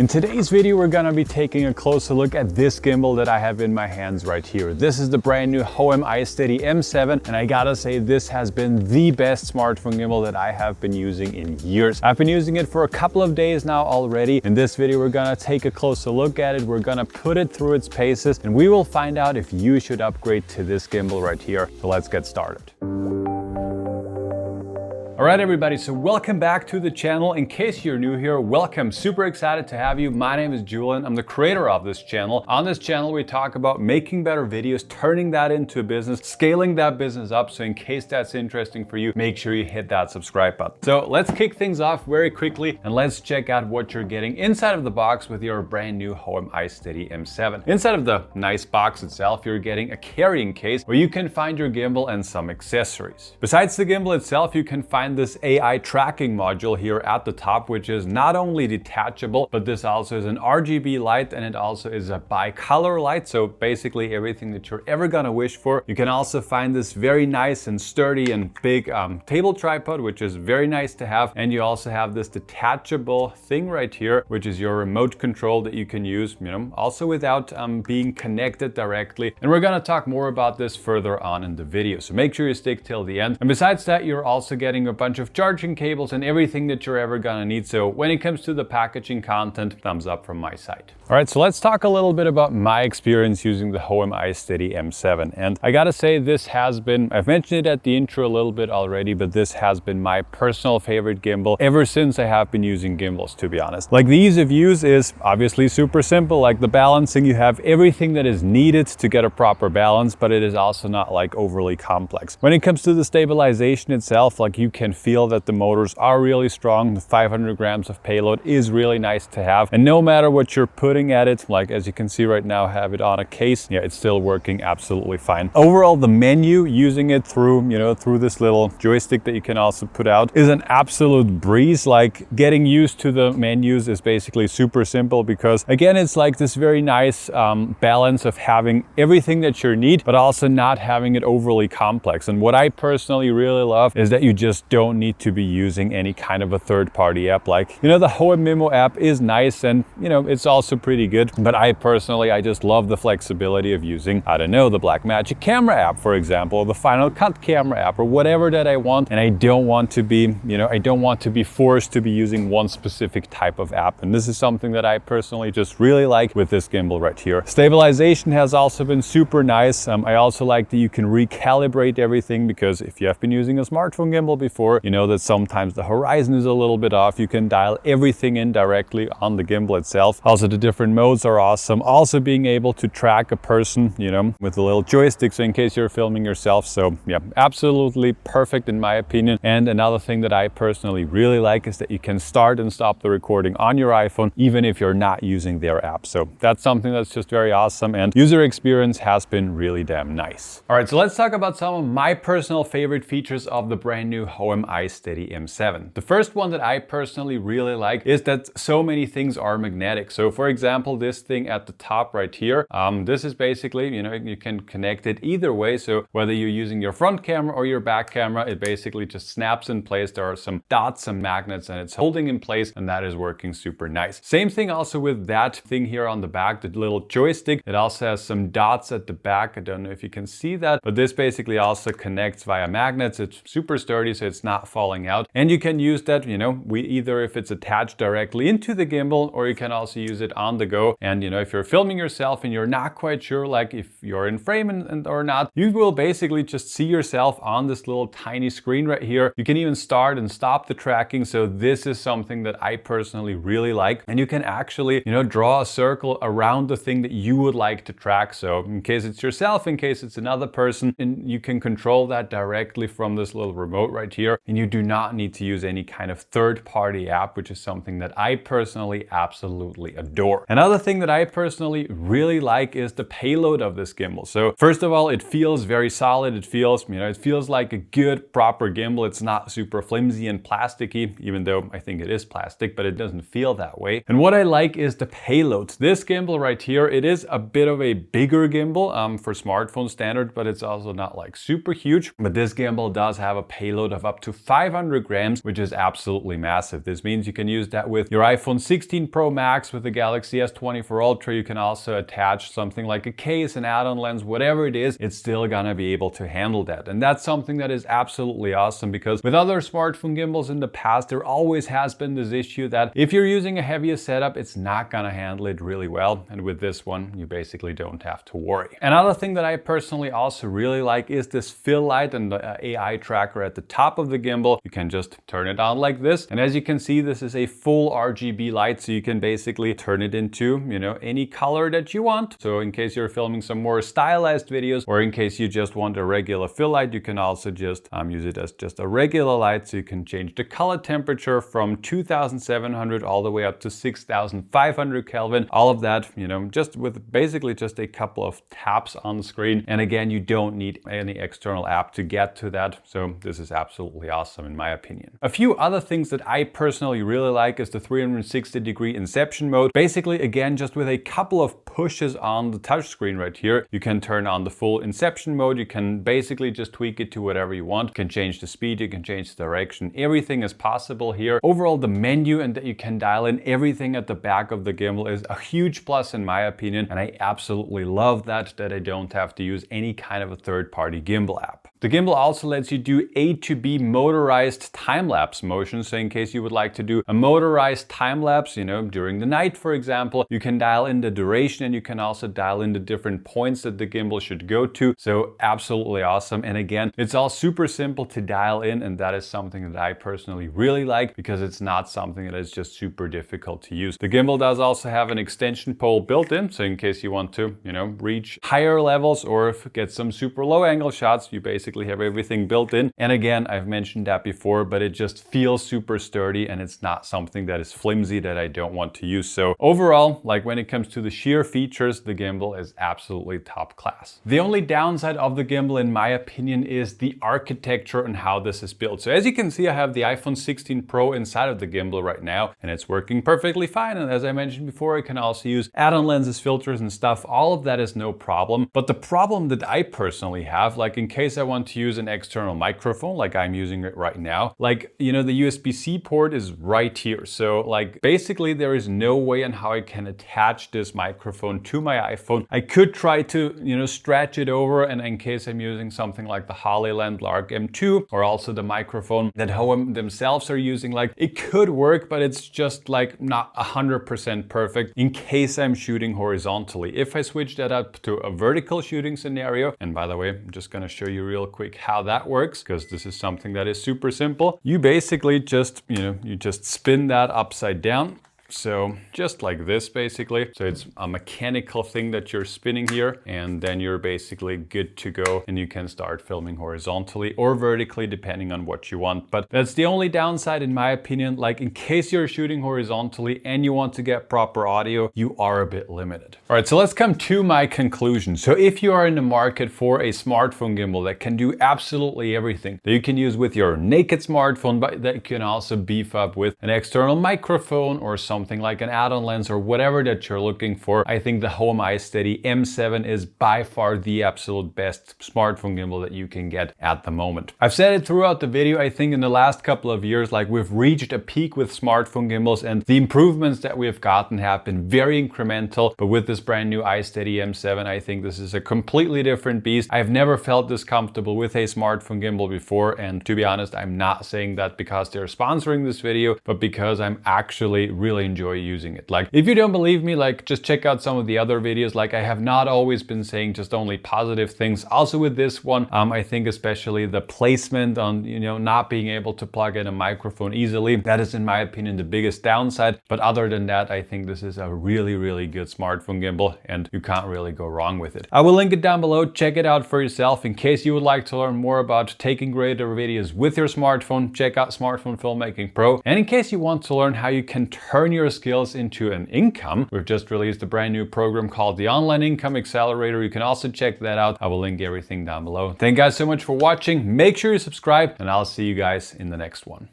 In today's video, we're gonna be taking a closer look at this gimbal that I have in my hands right here. This is the brand new Hohem iSteady M7, and I gotta say this has been the best smartphone gimbal that I have been using in years. I've been using it for a couple of days now already. In this video, we're gonna take a closer look at it. We're gonna put it through its paces, and we will find out if you should upgrade to this gimbal right here. So let's get started. Alright everybody, so welcome back to the channel. In case you're new here, welcome. Super excited to have you. My name is Julian. I'm the creator of this channel. On this channel, we talk about making better videos, turning that into a business, scaling that business up. So in case that's interesting for you, make sure you hit that subscribe button. So let's kick things off very quickly and let's check out what you're getting inside of the box with your brand new Hohem iSteady M7. Inside of the nice box itself, you're getting a carrying case where you can find your gimbal and some accessories. Besides the gimbal itself, you can find this AI tracking module here at the top, which is not only detachable, but this also is an RGB light and it also is a bicolor light. So basically everything that you're ever gonna wish for. You can also find this very nice and sturdy and big table tripod, which is very nice to have. And you also have this detachable thing right here, which is your remote control that you can use, also without being connected directly. And we're gonna talk more about this further on in the video. So make sure you stick till the end. And besides that, you're also getting a bunch of charging cables and everything that you're ever gonna need. So when it comes to the packaging content, thumbs up from my side. All right, so let's talk a little bit about my experience using the Hohem iSteady M7. And I gotta say, this has been, I've mentioned it at the intro a little bit already, but this has been my personal favorite gimbal ever since I have been using gimbals, to be honest. Like, the ease of use is obviously super simple. Like the balancing, you have everything that is needed to get a proper balance, but it is also not like overly complex. When it comes to the stabilization itself, like you can feel that the motors are really strong. The 500 grams of payload is really nice to have. And no matter what you're putting at it, like as you can see right now, I have it on a case. Yeah, it's still working absolutely fine. Overall, the menu, using it through, through this little joystick that you can also put out, is an absolute breeze. Like, getting used to the menus is basically super simple because again, it's like this very nice balance of having everything that you need, but also not having it overly complex. And what I personally really love is that you just don't need to be using any kind of a third-party app. Like, the Hohem Memo app is nice and it's also pretty good, but I just love the flexibility of using, I don't know, the Blackmagic camera app, for example, or the Final Cut camera app, or whatever that I want. And I don't want to be, I don't want to be forced to be using one specific type of app. And this is something that I personally just really like with this gimbal right here. Stabilization has also been super nice. I also like that you can recalibrate everything, because if you have been using a smartphone gimbal before, you know that sometimes the horizon is a little bit off. You can dial everything in directly on the gimbal itself. Also, the different modes are awesome. Also, being able to track a person, with a little joystick, so in case you're filming yourself. So yeah, absolutely perfect in my opinion. And another thing that I personally really like is that you can start and stop the recording on your iPhone, even if you're not using their app. So that's something that's just very awesome, and user experience has been really damn nice. All right, so let's talk about some of my personal favorite features of the brand new Hohem iSteady M7. The first one that I personally really like is that so many things are magnetic. So for example, this thing at the top right here, this is basically, you can connect it either way. So whether you're using your front camera or your back camera, it basically just snaps in place. There are some dots, some magnets, and it's holding in place, and that is working super nice. Same thing also with that thing here on the back, the little joystick. It also has some dots at the back. I don't know if you can see that, but this basically also connects via magnets. It's super sturdy, so it's not falling out. And you can use that, either if it's attached directly into the gimbal, or you can also use it on the go. And if you're filming yourself and you're not quite sure, like if you're in frame or not, you will basically just see yourself on this little tiny screen right here. You can even start and stop the tracking. So this is something that I personally really like. And you can actually, draw a circle around the thing that you would like to track. So in case it's yourself, in case it's another person, and you can control that directly from this little remote right here. And you do not need to use any kind of third-party app, which is something that I personally absolutely adore. Another thing that I personally really like is the payload of this gimbal. So first of all, it feels very solid. It feels, it feels like a good, proper gimbal. It's not super flimsy and plasticky, even though I think it is plastic, but it doesn't feel that way. And what I like is the payload. This gimbal right here, it is a bit of a bigger gimbal for smartphone standard, but it's also not like super huge. But this gimbal does have a payload of up to 500 grams, which is absolutely massive. This means you can use that with your iPhone 16 Pro Max, with the Galaxy S24 Ultra. You can also attach something like a case, an add-on lens, whatever it is, it's still gonna be able to handle that. And that's something that is absolutely awesome, because with other smartphone gimbals in the past, there always has been this issue that if you're using a heavier setup, it's not gonna handle it really well. And with this one, you basically don't have to worry. Another thing that I personally also really like is this fill light and the AI tracker at the top of the gimbal. You can just turn it on like this. And as you can see, this is a full RGB light, so you can basically turn it into, you know, any color that you want. So in case you're filming some more stylized videos, or in case you just want a regular fill light, you can also just use it as just a regular light. So you can change the color temperature from 2700 all the way up to 6500 Kelvin. All of that, you know, just with basically just a couple of taps on the screen. And again, you don't need any external app to get to that. So this is absolutely awesome in my opinion. A few other things that I personally really like is the 360-degree inception mode. Basically, again, just with a couple of pushes on the touchscreen right here, you can turn on the full inception mode. You can basically just tweak it to whatever you want. You can change the speed, you can change the direction. Everything is possible here. Overall, the menu and that you can dial in everything at the back of the gimbal is a huge plus in my opinion. And I absolutely love that I don't have to use any kind of a third-party gimbal app. The gimbal also lets you do A to B motorized time-lapse motion. So in case you would like to do a motorized time-lapse, you know, during the night, for example, you can dial in the duration and you can also dial in the different points that the gimbal should go to. So absolutely awesome. And again, it's all super simple to dial in, and that is something that I personally really like, because it's not something that is just super difficult to use. The gimbal does also have an extension pole built in. So in case you want to, you know, reach higher levels or get some super low angle shots, you basically have everything built in. And again, I've mentioned that before, but it just feels super sturdy and it's not something that is flimsy that I don't want to use. So overall, like when it comes to the sheer features, the gimbal is absolutely top class. The only downside of the gimbal, in my opinion, is the architecture and how this is built. So as you can see, I have the iPhone 16 Pro inside of the gimbal right now, and it's working perfectly fine. And as I mentioned before, I can also use add-on lenses, filters and stuff. All of that is no problem. But the problem that I personally have, like in case I want to use an external microphone, like I'm using it right now, like, you know, the USB-C port is right here. So like basically there is no way on how I can attach this microphone to my iPhone. I could try to, you know, stretch it over, and in case I'm using something like the Hollyland Lark M2 or also the microphone that Hohem themselves are using, like it could work, but it's just like not 100% perfect in case I'm shooting horizontally. If I switch that up to a vertical shooting scenario, and by the way, I'm just gonna show you real quick how that works, because this is something that is super simple. You basically just, you know, you just spin that upside down. So just like this basically. So it's a mechanical thing that you're spinning here, and then you're basically good to go, and you can start filming horizontally or vertically depending on what you want. But that's the only downside in my opinion. Like in case you're shooting horizontally and you want to get proper audio, you are a bit limited. All right, so let's come to my conclusion. So if you are in the market for a smartphone gimbal that can do absolutely everything that you can use with your naked smartphone, but that you can also beef up with an external microphone or something like an add-on lens or whatever that you're looking for, I think the Hohem iSteady M7 is by far the absolute best smartphone gimbal that you can get at the moment. I've said it throughout the video. I think in the last couple of years, like we've reached a peak with smartphone gimbals, and the improvements that we've gotten have been very incremental. But with this brand new iSteady M7, I think this is a completely different beast. I've never felt this comfortable with a smartphone gimbal before. And to be honest, I'm not saying that because they're sponsoring this video, but because I'm actually really enjoy using it. Like if you don't believe me, like just check out some of the other videos. Like I have not always been saying just only positive things. Also with this one, I think especially the placement on, you know, not being able to plug in a microphone easily, that is in my opinion the biggest downside. But other than that, I think this is a really, really good smartphone gimbal and you can't really go wrong with it. I will link it down below. Check it out for yourself. In case you would like to learn more about taking greater videos with your smartphone, check out Smartphone Filmmaking Pro. And in case you want to learn how you can turn your skills into an income, we've just released a brand new program called the Online Income Accelerator. You can also check that out. I will link everything down below. Thank you guys so much for watching. Make sure you subscribe, and I'll see you guys in the next one.